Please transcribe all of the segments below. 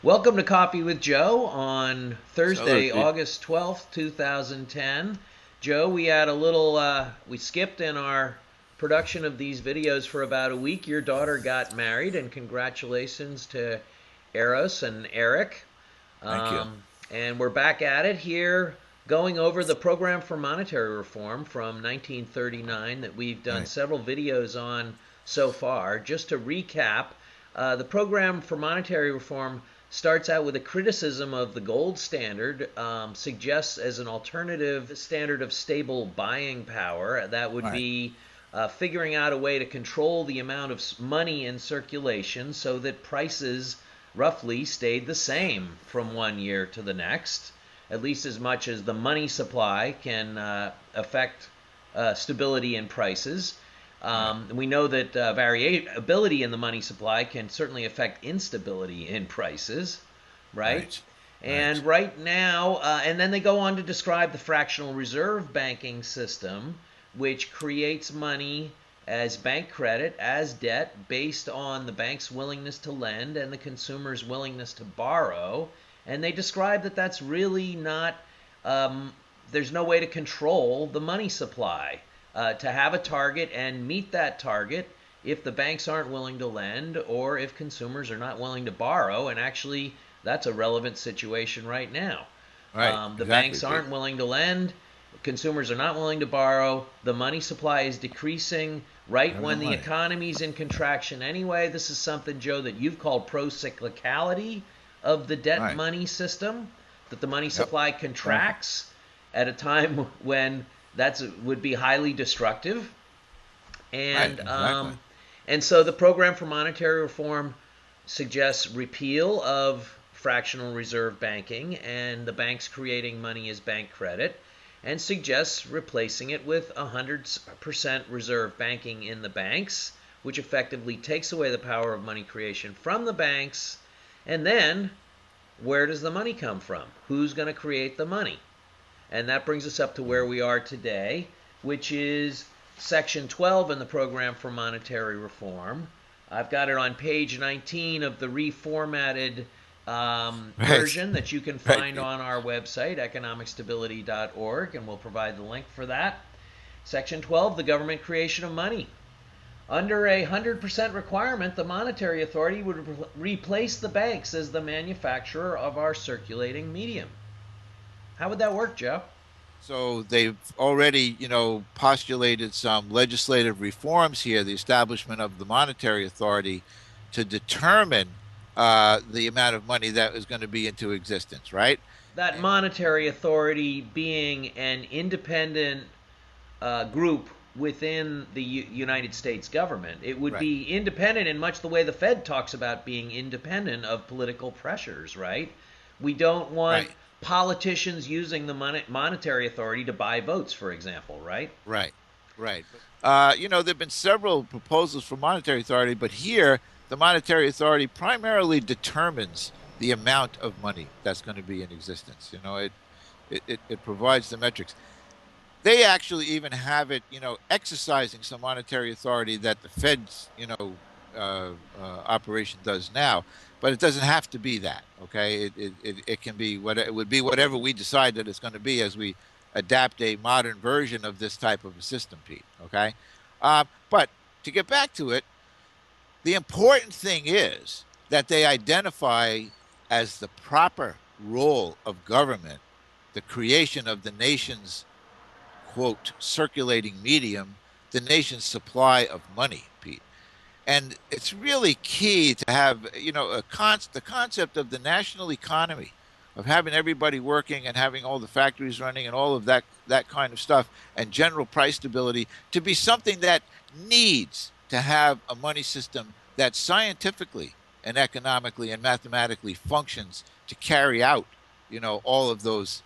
Welcome to Coffee with Joe on Salute, Thursday, Pete. August 12th, 2010. Joe, we had a little, we skipped in our production of these videos for about a week. Your daughter got married, and congratulations to Eros and Eric. Thank you. And we're back at it here, going over the Program for Monetary Reform from 1939 that we've done Right. several videos on so far. Just to recap, the Program for Monetary Reform starts out with a criticism of the gold standard, suggests as an alternative standard of stable buying power. That would Right. be figuring out a way to control the amount of money in circulation so that prices roughly stayed the same from one year to the next, at least as much as the money supply can affect stability in prices. Right. We know that variability in the money supply can certainly affect instability in prices, right? Right. And Right. right now, and then they go on to describe the fractional reserve banking system, which creates money as bank credit, as debt, based on the bank's willingness to lend and the consumer's willingness to borrow. And they describe that that's really not, there's no way to control the money supply. To have a target and meet that target if the banks aren't willing to lend or if consumers are not willing to borrow. And actually, that's a relevant situation right now. Right. The Exactly, banks Pete. aren't willing to lend. Consumers are not willing to borrow. The money supply is decreasing right Having no when the money. economy's in contraction anyway. This is something, Joe, that you've called pro-cyclicality of the debt Right. money system, that the money Yep. supply Exactly. contracts at a time when that would be highly destructive. Right. And Exactly. and so the program for monetary reform suggests repeal of fractional reserve banking and the banks creating money as bank credit, and suggests replacing it with 100% reserve banking in the banks, which effectively takes away the power of money creation from the banks. And then, where does the money come from? Who's going to create the money? And that brings us up to where we are today, which is Section 12 in the Program for Monetary Reform. I've got it on page 19 of the reformatted Right. version that you can Right, find Pete. on our website, economicstability.org, and we'll provide the link for that. Section 12, the government creation of money. Under a 100% requirement, the monetary authority would replace the banks as the manufacturer of our circulating medium. How would that work, Joe? So they've already, postulated some legislative reforms here, the establishment of the monetary authority to determine the amount of money that is going to be into existence, right? That monetary authority being an independent group within the United States government. It would Right. be independent in much the way the Fed talks about being independent of political pressures, right? We don't want Right. politicians using the monetary authority to buy votes, for example, right? Right, right. There have been several proposals for monetary authority, but here the monetary authority primarily determines the amount of money that's going to be in existence. It provides the metrics. They actually even have it, exercising some monetary authority that the Fed's, operation does now. But it doesn't have to be that. Okay, it can be what it would be whatever we decide that it's going to be as we adapt a modern version of this type of a system, Pete. Okay, but to get back to it, the important thing is that they identify as the proper role of government the creation of the nation's quote circulating medium, the nation's supply of money, Pete. And it's really key to have, the concept of the national economy, of having everybody working and having all the factories running and all of that kind of stuff, and general price stability to be something that needs to have a money system that scientifically and economically and mathematically functions to carry out, all of those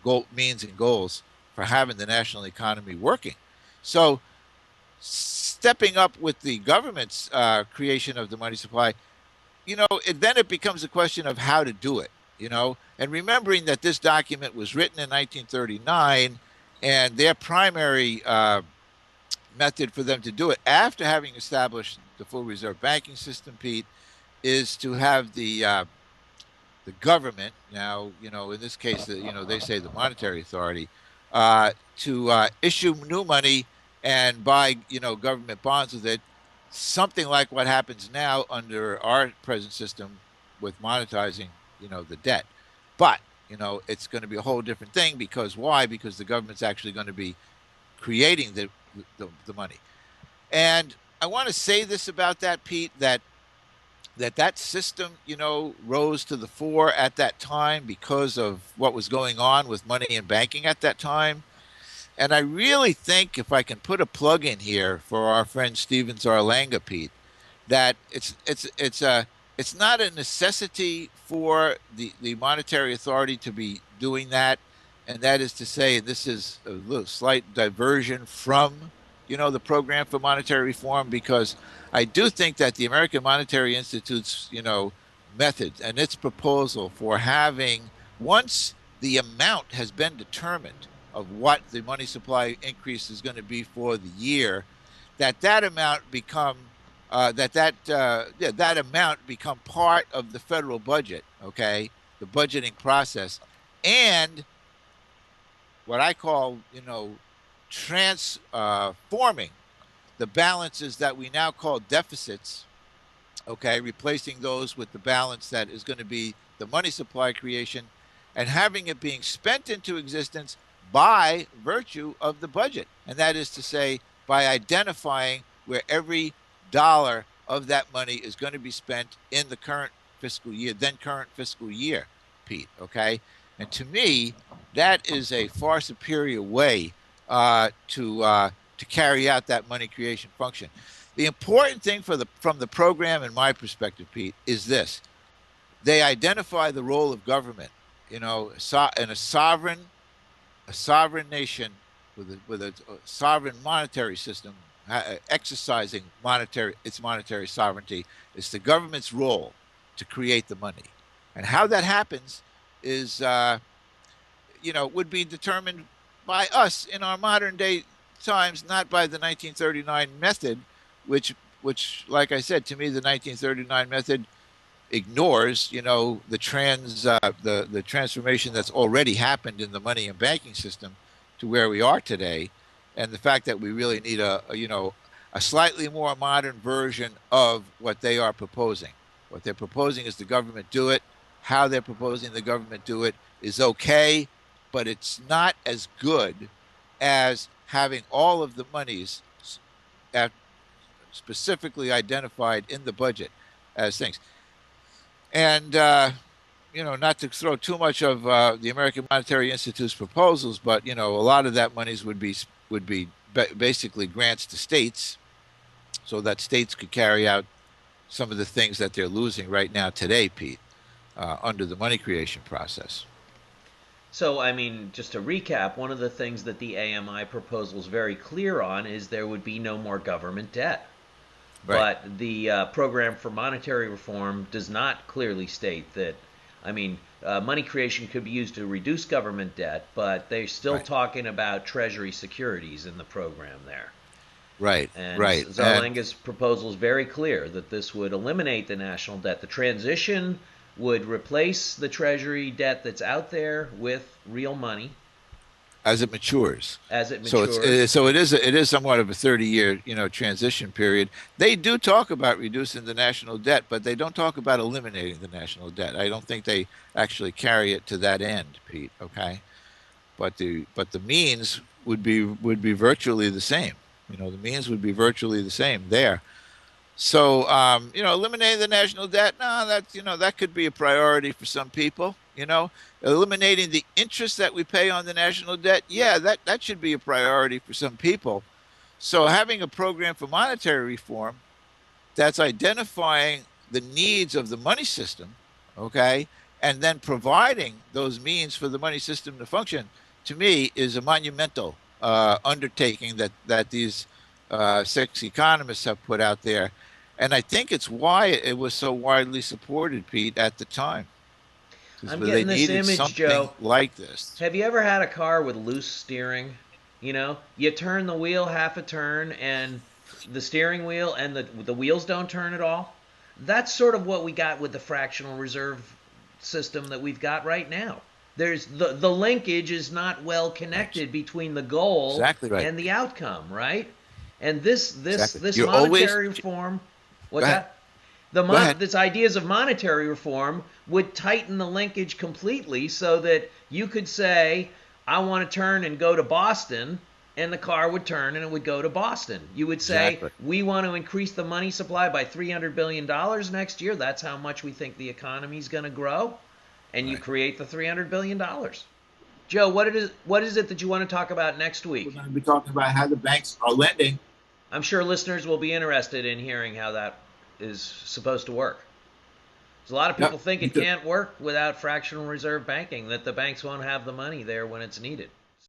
goal means and goals for having the national economy working. So stepping up with the government's creation of the money supply, then it becomes a question of how to do it, and remembering that this document was written in 1939 and their primary method for them to do it after having established the full reserve banking system, Pete, is to have the government now, in this case, they say the monetary authority, to issue new money and buy, government bonds with it, something like what happens now under our present system with monetizing, the debt. But, it's going to be a whole different thing because why? Because the government's actually going to be creating the money. And I want to say this about that, Pete, that system, rose to the fore at that time because of what was going on with money and banking at that time. And I really think if I can put a plug in here for our friend Steven Zarlanga, Pete, that it's not a necessity for the monetary authority to be doing that, and that is to say, this is a little slight diversion from the program for monetary reform, because I do think that the American Monetary Institute's methods and its proposal for having, once the amount has been determined of what the money supply increase is going to be for the year, that amount become that amount become part of the federal budget, okay, the budgeting process, and what I call, transforming the balances that we now call deficits, okay, replacing those with the balance that is going to be the money supply creation, and having it being spent into existence by virtue of the budget. And that is to say, by identifying where every dollar of that money is going to be spent in the current fiscal year, then current fiscal year, Pete, okay? And to me, that is a far superior way to carry out that money creation function. The important thing from the program, in my perspective, Pete, is this: they identify the role of government. In a sovereign nation with a sovereign monetary system, exercising its monetary sovereignty, it's the government's role to create the money, and how that happens is would be determined by us in our modern day times, not by the 1939 method, which, like I said, to me, the 1939 method ignores, the transformation that's already happened in the money and banking system to where we are today, and the fact that we really need a slightly more modern version of what they are proposing. What they're proposing is the government do it. How they're proposing the government do it is okay, but it's not as good as having all of the monies specifically identified in the budget as things. And not to throw too much of the American Monetary Institute's proposals, but a lot of that monies would be basically grants to states, so that states could carry out some of the things that they're losing right now today, Pete, under the money creation process. So, I mean, just to recap, one of the things that the AMI proposal is very clear on is there would be no more government debt. Right. But the program for monetary reform does not clearly state that. I mean, money creation could be used to reduce government debt, but they're still Right. talking about treasury securities in the program there. Right. And Right. And Zarlanga's proposal is very clear that this would eliminate the national debt. The transition would replace the treasury debt that's out there with real money as it matures. as it So matures. it is somewhat of a 30-year transition period. They do talk about reducing the national debt, but they don't talk about eliminating the national debt. I don't think they actually carry it to that end, Pete. Okay, but the means would be virtually the same. The means would be virtually the same there. So, eliminating the national debt, no, that could be a priority for some people. Eliminating the interest that we pay on the national debt, yeah, that should be a priority for some people. So, having a program for monetary reform that's identifying the needs of the money system, okay, and then providing those means for the money system to function, to me, is a monumental undertaking that these six economists have put out there. And I think it's why it was so widely supported, Pete, at the time, because I'm they getting this needed image, something Joe. like this. Have you ever had a car with loose steering? You turn the wheel half a turn and the steering wheel and the wheels don't turn at all. That's sort of what we got with the fractional reserve system that we've got right now. There's the linkage is not well Right. connected between the goal Exactly right. and the outcome, right? And this Exactly. this You're always monetary reform, go what's ahead. that? Go ahead. This ideas of monetary reform would tighten the linkage completely so that you could say, I want to turn and go to Boston, and the car would turn and it would go to Boston. You would say, Exactly. we want to increase the money supply by $300 billion next year. That's how much we think the economy is going to grow. And you Right. create the $300 billion. Joe, what is it that you want to talk about next We're week? going to be talking about how the banks are lending. I'm sure listeners will be interested in hearing how that is supposed to work. A lot of people Yep. think You it could. can't work without fractional reserve banking, that the banks won't have the money there when it's needed.